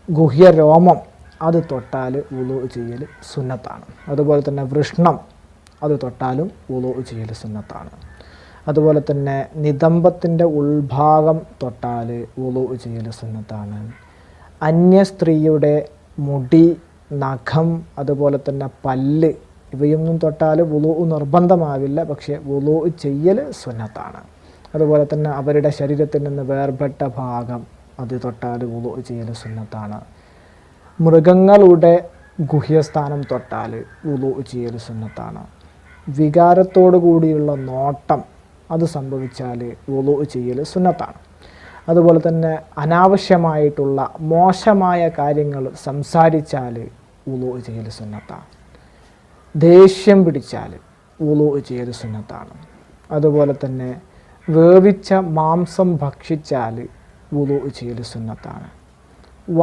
ഗുഹ്യരോമം അത് തൊട്ടാൽ വുളു ചെയ്യൽ സുന്നത്താണ്. അതുപോലെ തന്നെ വൃഷ്ണം അത് തൊട്ടാലും വുളു ചെയ്യൽ സുന്നത്താണ്. അതുപോലെ തന്നെ നിതംബത്തിൻ്റെ ഉൾഭാഗം തൊട്ടാൽ വുളു ചെയ്യൽ സുന്നത്താണ്. അന്യ സ്ത്രീയുടെ മുടി, നഖം, അതുപോലെ തന്നെ പല്ല് ഇവയൊന്നും തൊട്ടാൽ വുളു നിർബന്ധമാവില്ല, പക്ഷേ വുളു ചെയ്യൽ സുന്നത്താണ്. അതുപോലെ തന്നെ അവരുടെ ശരീരത്തിൽ നിന്ന് വേർപെട്ട ഭാഗം അത് തൊട്ടാൽ വുളു ചെയ്യൽ സുന്നത്താണ്. മൃഗങ്ങളുടെ ഗുഹ്യസ്ഥാനം തൊട്ടാൽ വുളു ചെയ്യൽ സുന്നത്താണ്. വികാരത്തോടു കൂടിയുള്ള നോട്ടം അത് സംഭവിച്ചാൽ വുളു ചെയ്യൽ സുന്നത്താണ്. അതുപോലെ തന്നെ അനാവശ്യമായിട്ടുള്ള മോശമായ കാര്യങ്ങൾ സംസാരിച്ചാൽ വുളു ചെയ്യൽ സുന്നത്താണ്. ദേഷ്യം പിടിച്ചാൽ വുളു ചെയ്യൽ സുന്നത്താണ്. അതുപോലെ തന്നെ വേവിച്ച മാംസം ഭക്ഷിച്ചാൽ വുളു ചെയ്യൽ സുന്നത്താണ്.